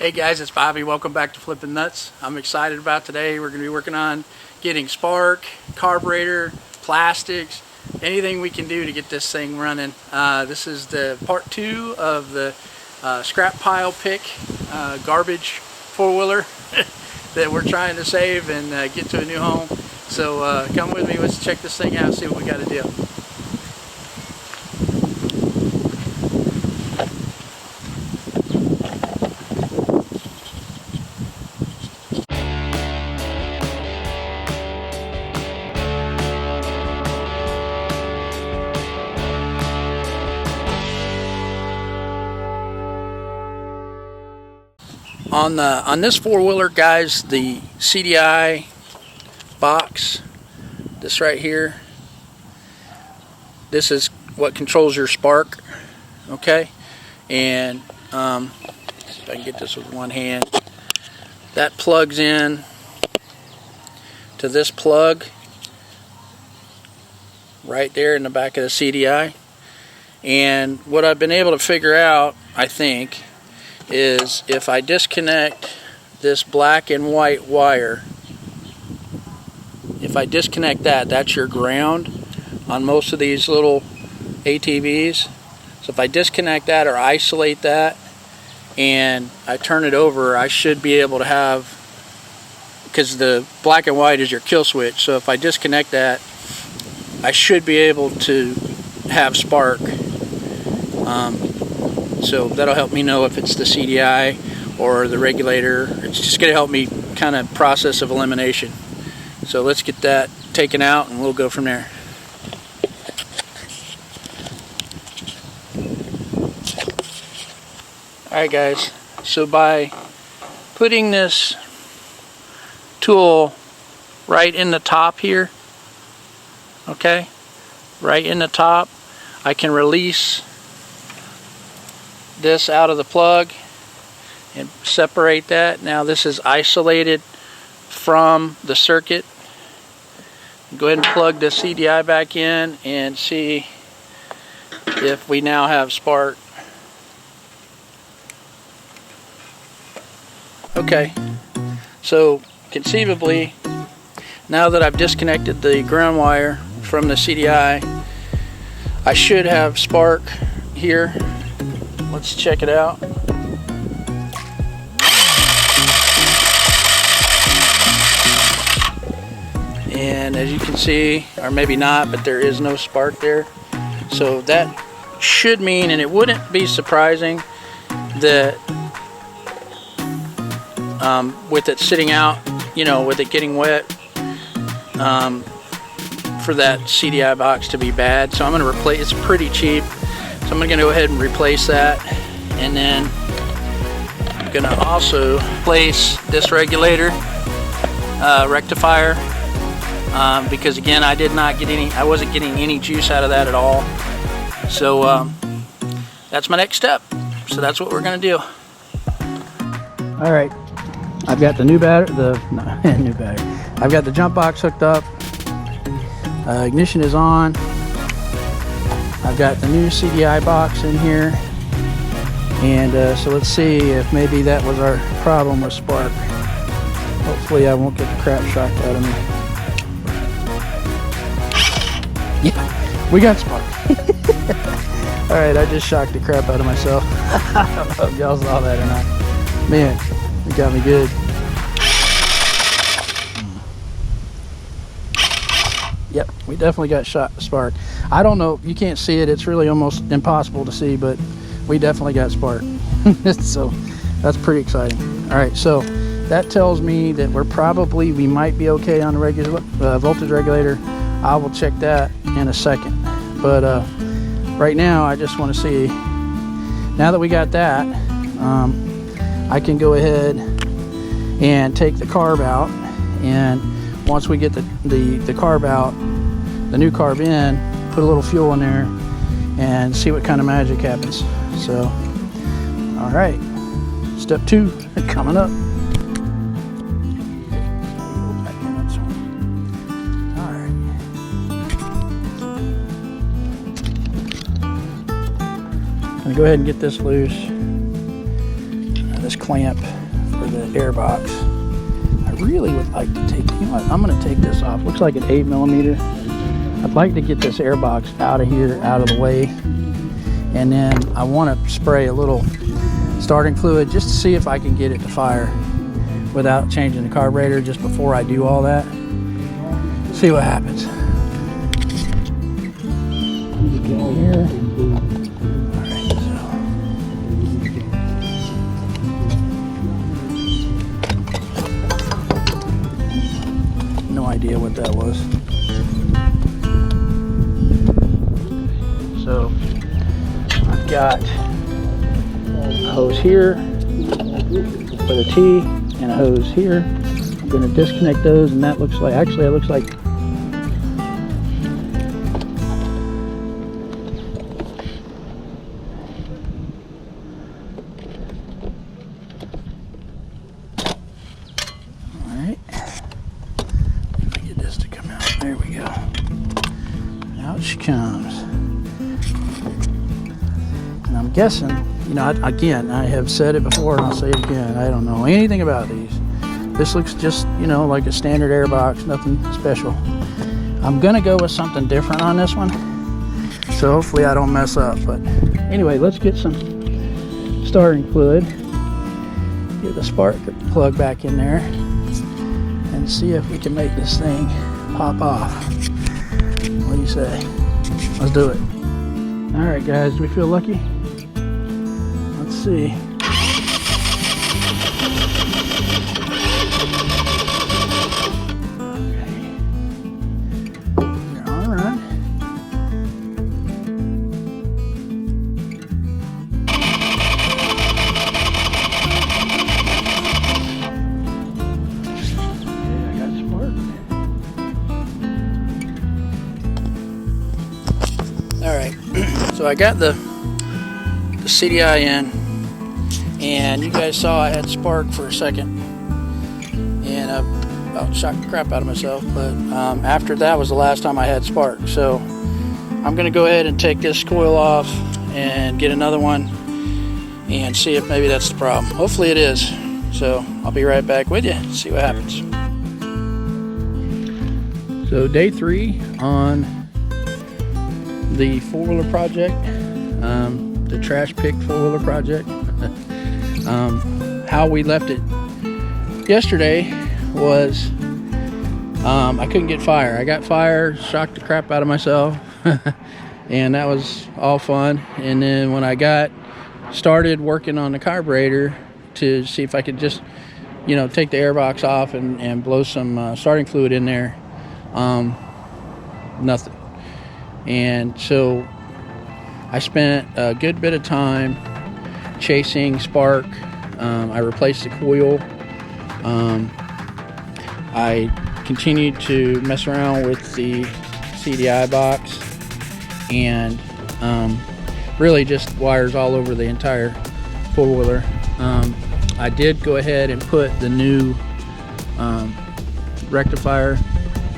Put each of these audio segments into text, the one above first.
Hey guys, it's Bobby. Welcome back to Flipping Nuts. I'm excited about today. We're going to be working on getting spark, carburetor, plastics, anything we can do to get this thing running. This is the part 2 of the scrap pile pick garbage four-wheeler that we're trying to save and get to a new home. So come with me, let's check this thing out, see what we got to do. On this four-wheeler, guys, the CDI box, this right here, this is what controls your spark, okay? And see if I can get this with one hand. That plugs in to this plug right there in the back of the CDI. And what I've been able to figure out, I think, is if I disconnect this black and white wire, if I disconnect that, that's your ground on most of these little ATVs. So if I disconnect that or isolate that and I turn it over, I should be able to have, because the black and white is your kill switch, so if I disconnect that, I should be able to have spark. So that'll help me know if it's the CDI or the regulator. It's just going to help me kind of process of elimination. So let's get that taken out and we'll go from there. Alright guys, so by putting this tool right in the top here, okay, right in the top, I can release this out of the plug and separate that. Now this is isolated from the circuit. Go ahead and plug the CDI back in and see if we now have spark. Okay, so conceivably, now that I've disconnected the ground wire from the CDI, I should have spark here. Let's check it out. And as you can see, or maybe not, but there is no spark there. So that should mean, and it wouldn't be surprising that with it sitting out, you know, with it getting wet, for that CDI box to be bad. So I'm going to replace, it's pretty cheap. So I'm going to go ahead and replace that, and then I'm going to also replace this regulator, rectifier, because again I did not get any, I wasn't getting any juice out of that at all. So that's my next step. So that's what we're going to do. All right, I've got the new battery, new battery. I've got the jump box hooked up. Ignition is on. I've got the new CDI box in here, and so let's see if maybe that was our problem with spark. Hopefully I won't get the crap shocked out of me. Yeah, we got spark. Alright, I just shocked the crap out of myself. I don't know if y'all saw that or not. Man, it got me good. Yep, we definitely got spark. I don't know, you can't see it, it's really almost impossible to see, but we definitely got spark. So that's pretty exciting. Alright, so that tells me that we might be okay on the regular voltage regulator. I will check that in a second. But right now I just want to see, now that we got that, I can go ahead and take the carb out, and once we get the carb out, the new carb in, put a little fuel in there and see what kind of magic happens. So, all right, step 2 coming up. All right. I'm gonna go ahead and get this loose. This clamp for the air box. I really would like to take, you know what, I'm going to take this off. Looks like an 8mm. I'd like to get this air box out of here, out of the way. And then I want to spray a little starting fluid just to see if I can get it to fire without changing the carburetor just before I do all that. See what happens. Go here. Alright, so no idea what that was. So I've got a hose here for the T and a hose here. I'm going to disconnect those, and that looks like, actually it looks like there we go. Out she comes. And I'm guessing, you know, again, I have said it before and I'll say it again, I don't know anything about these. This looks just, you know, like a standard air box, nothing special. I'm gonna go with something different on this one, so hopefully I don't mess up. But anyway, let's get some starting fluid, get the spark plug back in there, and see if we can make this thing pop off. What do you say? Let's do it. All right, guys, do we feel lucky? Let's see. Okay. You're all right. Alright, so I got the CDI in, and you guys saw I had spark for a second, and I about shocked the crap out of myself, but after that was the last time I had spark. So I'm going to go ahead and take this coil off and get another one and see if maybe that's the problem. Hopefully it is. So I'll be right back with you, see what happens. So day 3 on the four-wheeler project, the trash pick four-wheeler project. How we left it yesterday was I couldn't get fire. I got fire, shocked the crap out of myself, and that was all fun. And then when I got started working on the carburetor to see if I could just, you know, take the airbox off and blow some starting fluid in there, nothing. And so I spent a good bit of time chasing spark. I replaced the coil. I continued to mess around with the CDI box, and really just wires all over the entire four-wheeler. I did go ahead and put the new rectifier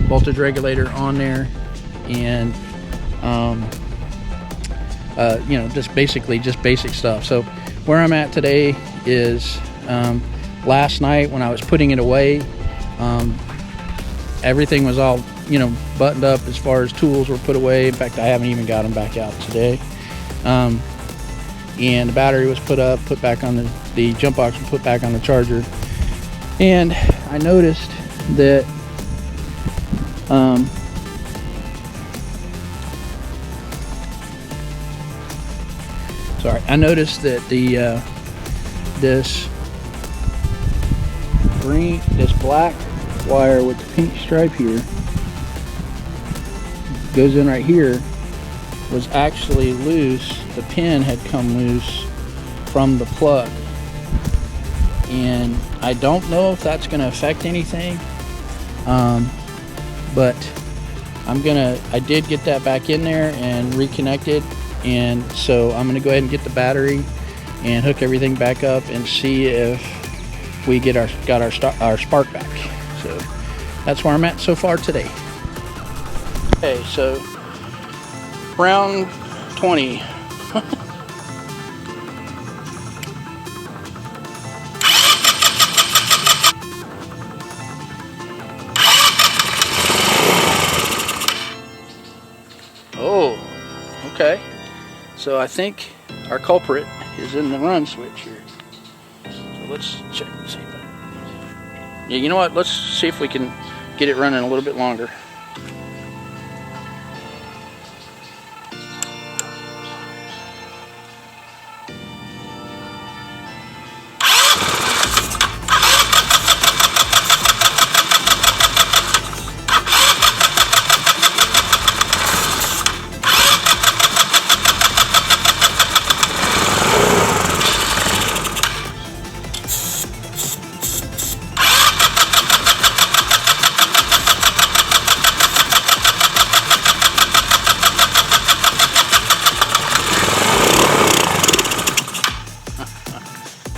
voltage regulator on there, and you know, just basic stuff. So where I'm at today is last night when I was putting it away, everything was all, you know, buttoned up as far as tools were put away. In fact, I haven't even got them back out today. And the battery was put back on the jump box was put back on the charger. And I noticed that I noticed that the this black wire with the pink stripe here goes in right here was actually loose. The pin had come loose from the plug, and I don't know if that's going to affect anything, but I did get that back in there and reconnected. And so I'm going to go ahead and get the battery and hook everything back up and see if we got our spark back. So that's where I'm at so far today. Okay, so round 20. Okay, so I think our culprit is in the run switch here. So let's check and see. Yeah, you know what? Let's see if we can get it running a little bit longer.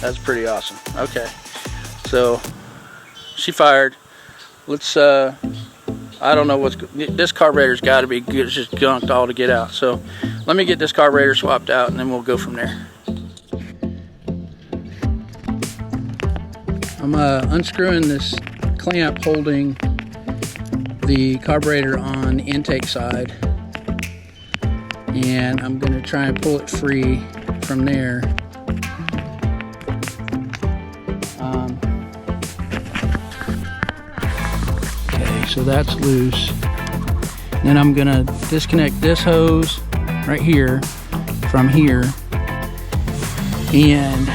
That's pretty awesome. Okay, so she fired. Let's I don't know what's, this carburetor's got to be good. It's just gunked all to get out. So let me get this carburetor swapped out and then we'll go from there. I'm unscrewing this clamp holding the carburetor on the intake side, and I'm going to try and pull it free from there. Okay, so that's loose. Then I'm going to disconnect this hose right here from here, and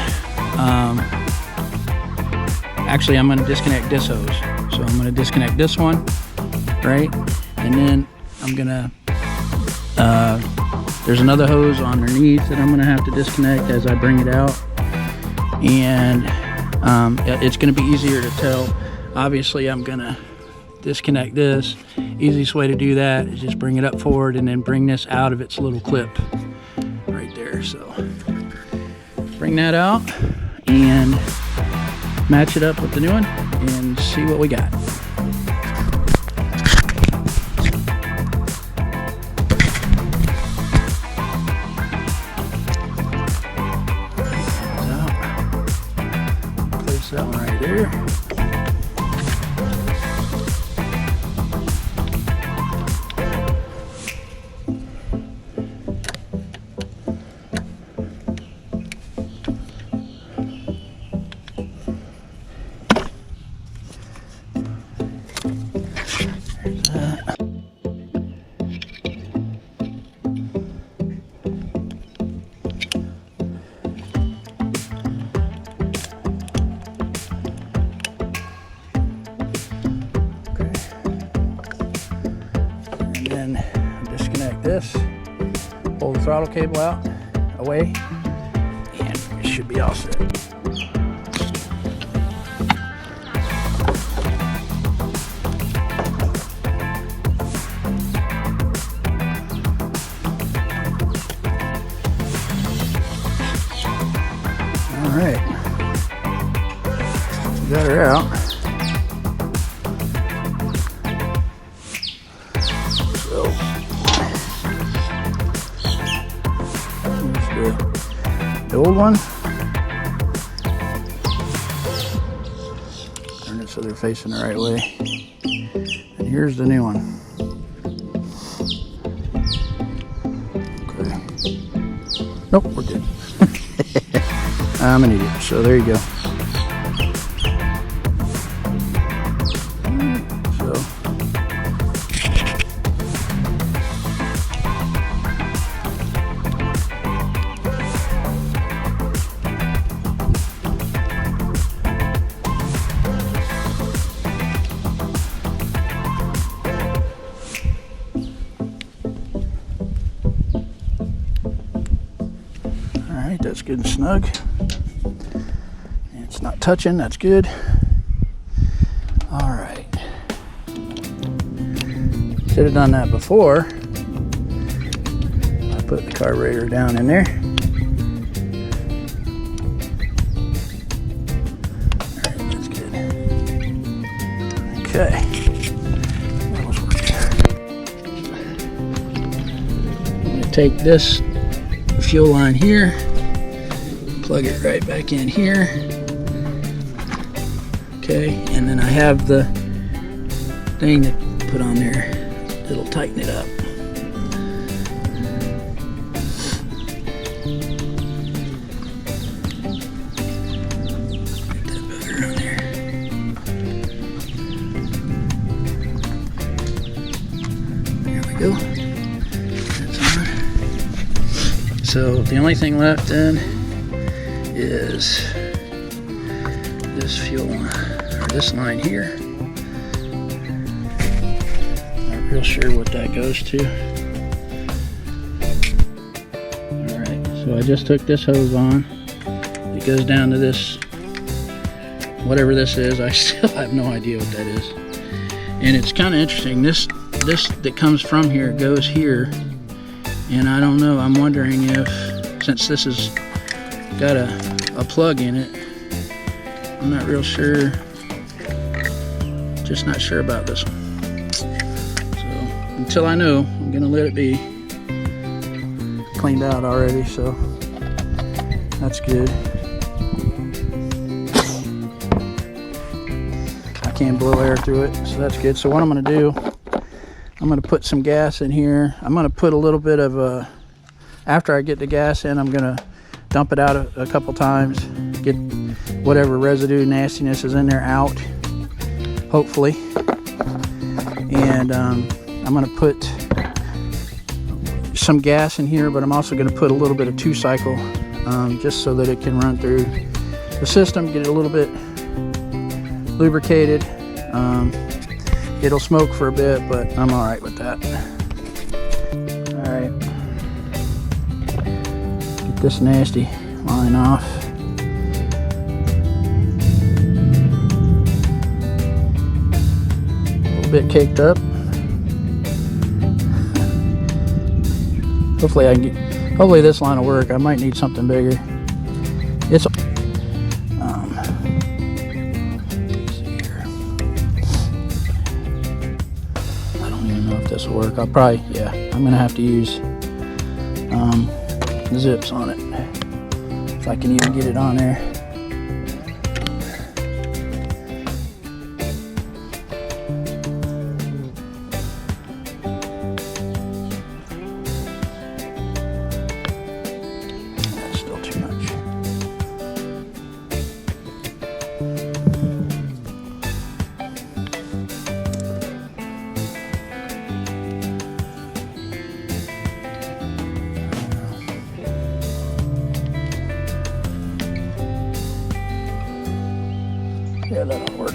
actually I'm going to disconnect this hose. So I'm going to disconnect this one, right? And then I'm going to, there's another hose underneath that I'm going to have to disconnect as I bring it out. And it's going to be easier to tell. Obviously I'm going to disconnect this. Easiest way to do that is just bring it up forward and then bring this out of its little clip right there. So bring that out and match it up with the new one and see what we got. Place that one right there. Disconnect this, pull the throttle cable out, away, and it should be all set. All right, got her out. The old one, turn it so they're facing the right way, and here's the new one. Okay. Nope, we're good. I'm an idiot, so there you go. Alright, that's good and snug. It's not touching, that's good. Alright. Should have done that before. I put the carburetor down in there. Alright, that's good. Okay. That was working. I'm going to take this fuel line here, plug it right back in here. Okay, and then I have the thing to put on there. It'll tighten it up. go. That's on. So the only thing left then is this fuel, or this line here. Not real sure what that goes to. Alright, so I just took this hose on. It goes down to this, whatever this is. I still have no idea what that is. And it's kind of interesting. This that comes from here goes here. And I don't know, I'm wondering if, since this has got a plug in it, I'm not real sure, just not sure about this one. So until I know, I'm gonna let it be. Cleaned out already, so that's good. I can blow air through it, so that's good. So what I'm gonna do, I'm gonna put some gas in here. I'm gonna put a little bit of after I get the gas in, I'm gonna dump it out a couple times, get whatever residue nastiness is in there out, hopefully. And I'm gonna put some gas in here, but I'm also gonna put a little bit of 2-cycle, just so that it can run through the system, get it a little bit lubricated. It'll smoke for a bit, but I'm all right with that. All right, get this nasty line off. A little bit caked up. Hopefully this line will work. I might need something bigger. It's let's see here. I don't even know if this will work. I'll probably, yeah, I'm gonna have to use zips on it if I can even get it on there. Yeah, that'll work.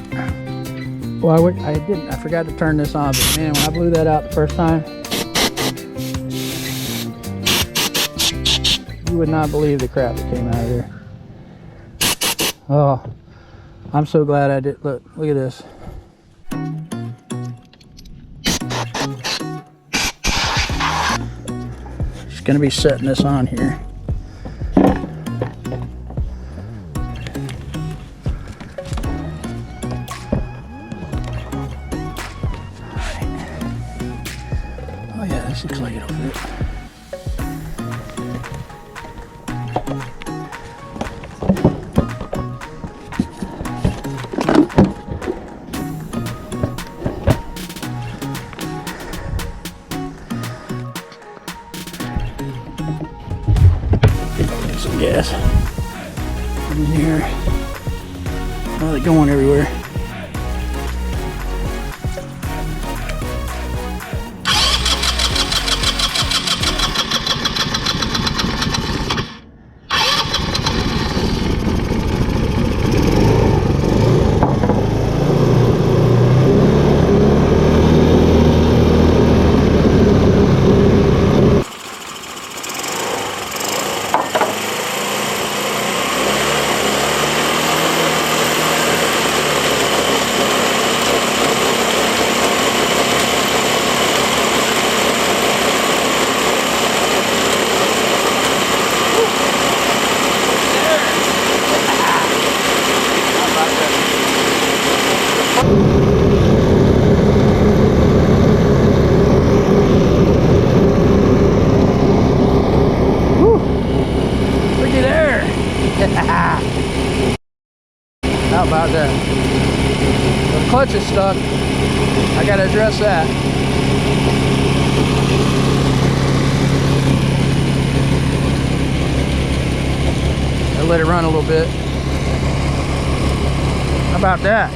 Well, I forgot to turn this on, but man, when I blew that out the first time, you would not believe the crap that came out of there. Oh, I'm so glad I did. Look at this. Just gonna be setting this on here. This looks like it'll fit. Get some gas in here. Oh, they're going everywhere. How about that? The clutch is stuck. I gotta address that. I let it run a little bit. How about that?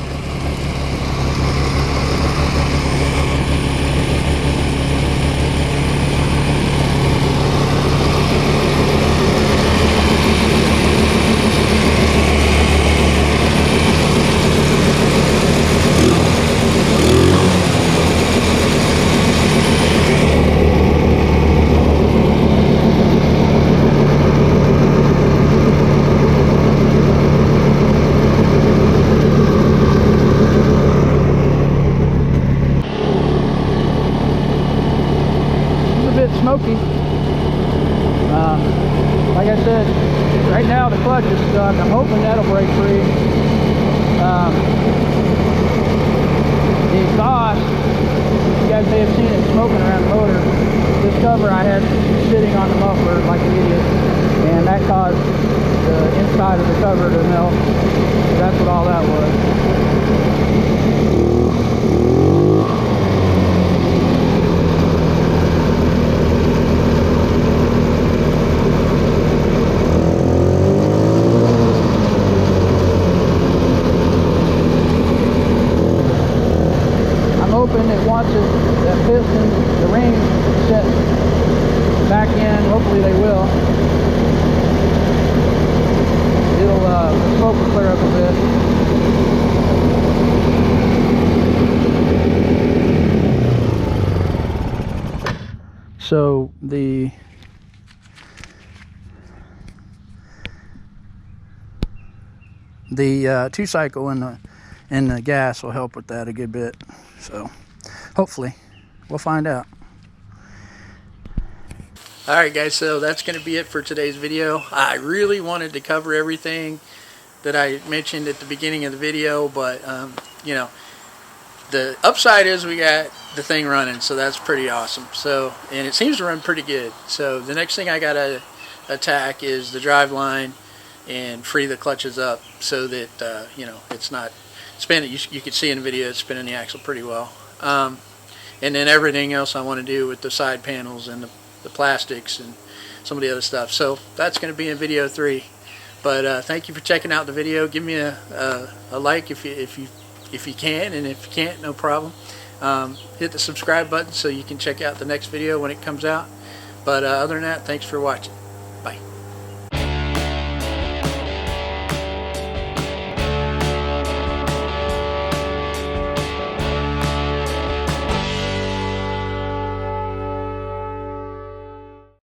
drive sitting on the muffler like an idiot, and that caused the inside of the cover to melt. So that's what all that was. Hoping it wants that piston, the ring set back in. Hopefully they will. The smoke will clear up a bit. So the two cycle and the gas will help with that a good bit. So hopefully we'll find out. Alright guys, so that's going to be it for today's video. I really wanted to cover everything that I mentioned at the beginning of the video, but you know, the upside is we got the thing running, so that's pretty awesome. So, and it seems to run pretty good. So the next thing I got to attack is the drive line and free the clutches up so that you know, it's not spinning. You can see in the video it's spinning the axle pretty well. And then everything else I want to do with the side panels and the plastics and some of the other stuff. So that's going to be in video 3. But thank you for checking out the video. Give me a like if you can, and if you can't, no problem. Hit the subscribe button so you can check out the next video when it comes out. But other than that, thanks for watching.